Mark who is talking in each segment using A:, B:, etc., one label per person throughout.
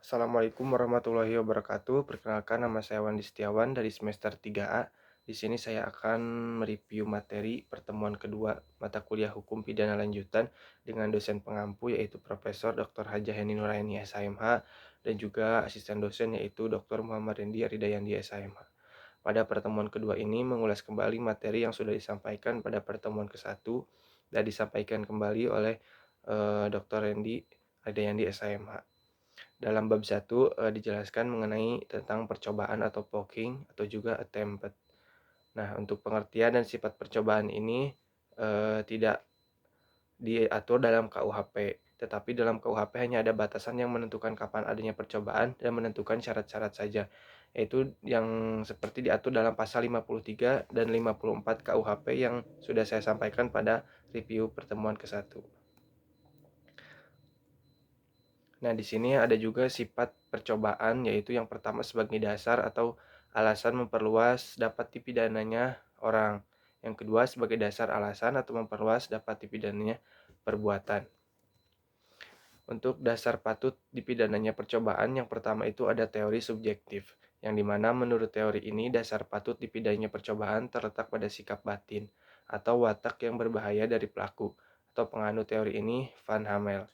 A: Assalamualaikum warahmatullahi wabarakatuh. Perkenalkan, nama saya Wandi Setiawan dari semester 3A. Di sini saya akan mereview materi pertemuan kedua mata kuliah Hukum Pidana Lanjutan dengan dosen pengampu yaitu Profesor Dr. Hajah Heni Nuraini SHMH dan juga asisten dosen yaitu Dr. Muhammad Rendi Aridayandi SHMH. Pada pertemuan kedua ini mengulas kembali materi yang sudah disampaikan pada pertemuan ke-1 dan disampaikan kembali oleh Dr. Rendi Aridayandi SHMH. Dalam bab 1 dijelaskan mengenai tentang percobaan atau poking atau juga attempted. Nah, untuk pengertian dan sifat percobaan ini tidak diatur dalam KUHP, tetapi dalam KUHP hanya ada batasan yang menentukan kapan adanya percobaan dan menentukan syarat-syarat saja, yaitu yang seperti diatur dalam pasal 53 dan 54 KUHP yang sudah saya sampaikan pada review pertemuan ke-1. Nah, di sini ada juga sifat percobaan, yaitu yang pertama sebagai dasar atau alasan memperluas dapat dipidananya orang. Yang kedua sebagai dasar alasan atau memperluas dapat dipidananya perbuatan. Untuk dasar patut dipidananya percobaan, yang pertama itu ada teori subjektif, yang dimana menurut teori ini dasar patut dipidananya percobaan terletak pada sikap batin atau watak yang berbahaya dari pelaku, atau penganut teori ini Van Hamel.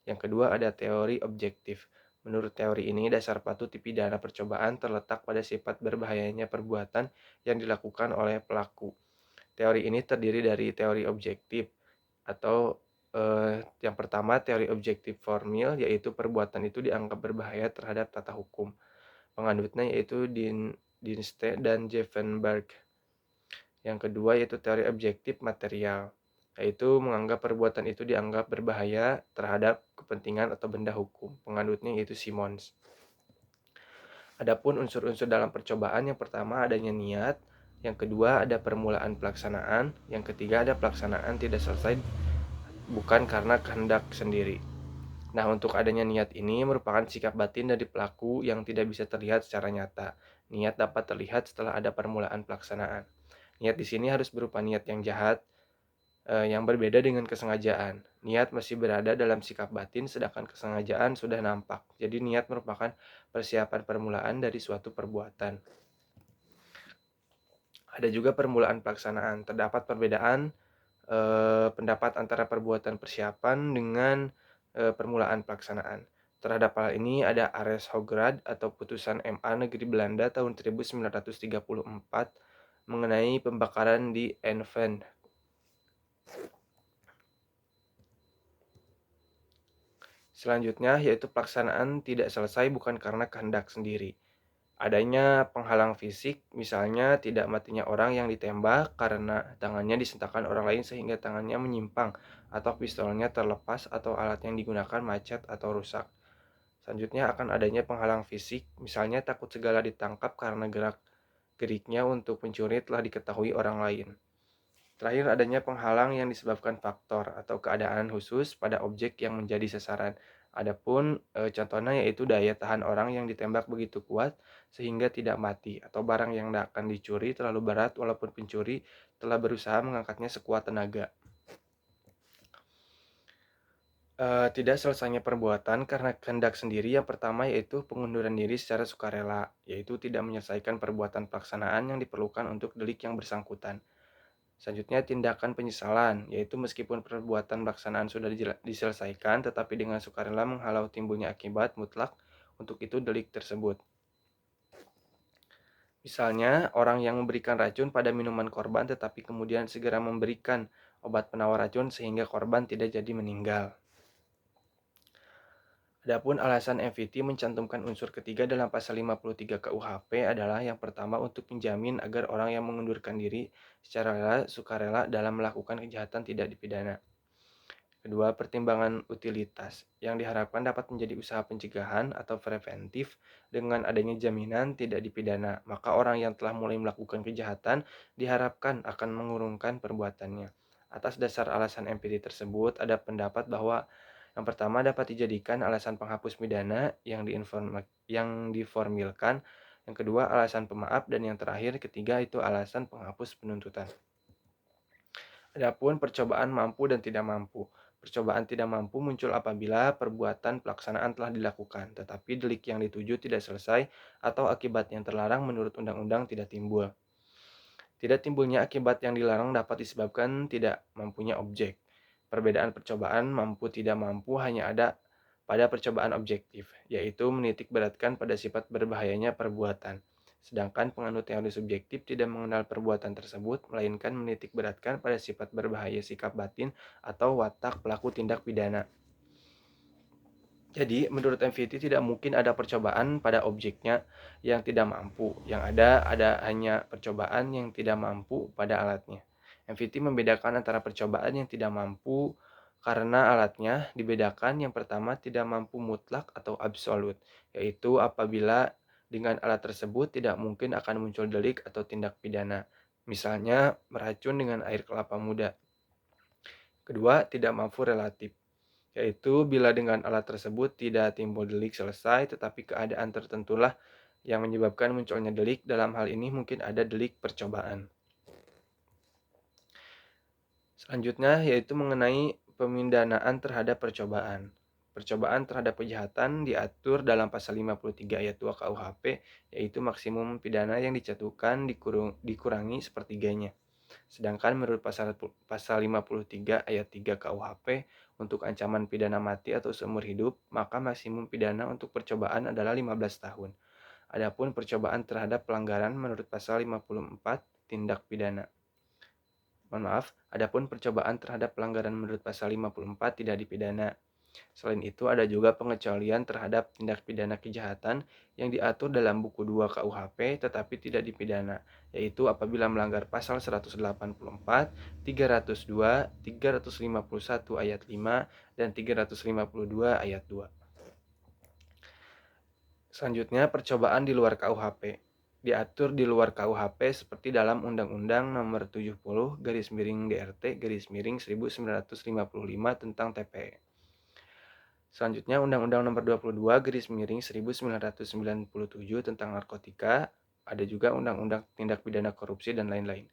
A: Yang kedua ada teori objektif. Menurut teori ini, dasar patut dipidana percobaan terletak pada sifat berbahayanya perbuatan yang dilakukan oleh pelaku. Teori ini terdiri dari teori objektif atau yang pertama teori objektif formil, yaitu perbuatan itu dianggap berbahaya terhadap tata hukum. Penganutnya yaitu Dinste dan Jeffenberg. Yang kedua yaitu teori objektif material, yaitu menganggap perbuatan itu dianggap berbahaya terhadap kepentingan atau benda hukum. Penganutnya yaitu Simons. Adapun unsur-unsur dalam percobaan, yang pertama adanya niat, yang kedua ada permulaan pelaksanaan, yang ketiga ada pelaksanaan tidak selesai bukan karena kehendak sendiri. Nah, untuk adanya niat ini merupakan sikap batin dari pelaku yang tidak bisa terlihat secara nyata. Niat dapat terlihat setelah ada permulaan pelaksanaan. Niat di sini harus berupa niat yang jahat, yang berbeda dengan kesengajaan. Niat masih berada dalam sikap batin, sedangkan kesengajaan sudah nampak. Jadi niat merupakan persiapan permulaan dari suatu perbuatan. Ada juga permulaan pelaksanaan. Terdapat perbedaan pendapat antara perbuatan persiapan dengan permulaan pelaksanaan. Terhadap hal ini ada Ares Hograd atau putusan MA Negeri Belanda tahun 1934 mengenai pembakaran di Enven. Selanjutnya yaitu pelaksanaan tidak selesai bukan karena kehendak sendiri. Adanya penghalang fisik, misalnya tidak matinya orang yang ditembak karena tangannya disentakkan orang lain sehingga tangannya menyimpang, atau pistolnya terlepas atau alat yang digunakan macet atau rusak. Selanjutnya akan adanya penghalang fisik, misalnya takut segala ditangkap karena gerak-geriknya untuk mencuri telah diketahui orang lain. Terakhir adanya penghalang yang disebabkan faktor atau keadaan khusus pada objek yang menjadi sasaran. Adapun contohnya yaitu daya tahan orang yang ditembak begitu kuat sehingga tidak mati, atau barang yang akan dicuri terlalu berat walaupun pencuri telah berusaha mengangkatnya sekuat tenaga. Tidak selesainya perbuatan karena kehendak sendiri, yang pertama yaitu pengunduran diri secara sukarela, yaitu tidak menyelesaikan perbuatan pelaksanaan yang diperlukan untuk delik yang bersangkutan. Selanjutnya tindakan penyesalan, yaitu meskipun perbuatan pelaksanaan sudah diselesaikan tetapi dengan sukarela menghalau timbulnya akibat mutlak untuk itu delik tersebut. Misalnya, orang yang memberikan racun pada minuman korban tetapi kemudian segera memberikan obat penawar racun sehingga korban tidak jadi meninggal. Adapun alasan MVT mencantumkan unsur ketiga dalam pasal 53 KUHP adalah yang pertama untuk menjamin agar orang yang mengundurkan diri secara sukarela dalam melakukan kejahatan tidak dipidana. Kedua, pertimbangan utilitas yang diharapkan dapat menjadi usaha pencegahan atau preventif dengan adanya jaminan tidak dipidana, maka orang yang telah mulai melakukan kejahatan diharapkan akan mengurungkan perbuatannya. Atas dasar alasan empiris tersebut, ada pendapat bahwa yang pertama dapat dijadikan alasan penghapus pidana yang diformilkan, yang kedua alasan pemaaf, dan yang terakhir ketiga itu alasan penghapus penuntutan. Adapun percobaan mampu dan tidak mampu. Percobaan tidak mampu muncul apabila perbuatan pelaksanaan telah dilakukan, tetapi delik yang dituju tidak selesai atau akibat yang terlarang menurut undang-undang tidak timbul. Tidak timbulnya akibat yang dilarang dapat disebabkan tidak mampunya objek. Perbedaan percobaan mampu tidak mampu hanya ada pada percobaan objektif, yaitu menitik beratkan pada sifat berbahayanya perbuatan. Sedangkan penganut teori subjektif tidak mengenal perbuatan tersebut, melainkan menitik beratkan pada sifat berbahaya sikap batin atau watak pelaku tindak pidana. Jadi, menurut MVT tidak mungkin ada percobaan pada objeknya yang tidak mampu. Yang ada hanya percobaan yang tidak mampu pada alatnya. MVT membedakan antara percobaan yang tidak mampu karena alatnya dibedakan. Yang pertama, tidak mampu mutlak atau absolut, yaitu apabila dengan alat tersebut tidak mungkin akan muncul delik atau tindak pidana. Misalnya, meracun dengan air kelapa muda. Kedua, tidak mampu relatif, yaitu bila dengan alat tersebut tidak timbul delik selesai, tetapi keadaan tertentulah yang menyebabkan munculnya delik. Dalam hal ini mungkin ada delik percobaan. Selanjutnya yaitu mengenai pemindanaan terhadap percobaan. Percobaan terhadap kejahatan diatur dalam pasal 53 ayat 2 KUHP, yaitu maksimum pidana yang dijatuhkan dikurangi sepertiganya. Sedangkan menurut pasal 53 ayat 3 KUHP, untuk ancaman pidana mati atau seumur hidup, maka maksimum pidana untuk percobaan adalah 15 tahun. Adapun percobaan terhadap pelanggaran menurut pasal 54 tindak pidana. Adapun percobaan terhadap pelanggaran menurut pasal 54 tidak dipidana. Selain itu, ada juga pengecualian terhadap tindak pidana kejahatan yang diatur dalam buku 2 KUHP tetapi tidak dipidana, yaitu apabila melanggar pasal 184, 302, 351 ayat 5, dan 352 ayat 2. Selanjutnya, percobaan di luar KUHP. Diatur di luar KUHP seperti dalam Undang-Undang Nomor 70-DRT-1955 tentang TPE. Selanjutnya, Undang-Undang Nomor 22-1997 tentang narkotika. Ada juga Undang-Undang Tindak Pidana Korupsi dan lain-lain.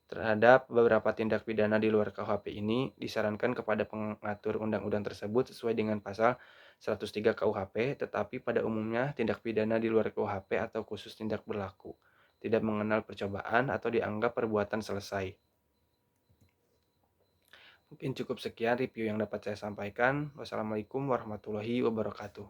A: Terhadap beberapa tindak pidana di luar KUHP ini, disarankan kepada pengatur undang-undang tersebut sesuai dengan pasal 103 KUHP, tetapi pada umumnya tindak pidana di luar KUHP atau khusus tindak berlaku, tidak mengenal percobaan atau dianggap perbuatan selesai. Mungkin cukup sekian review yang dapat saya sampaikan. Wassalamualaikum warahmatullahi wabarakatuh.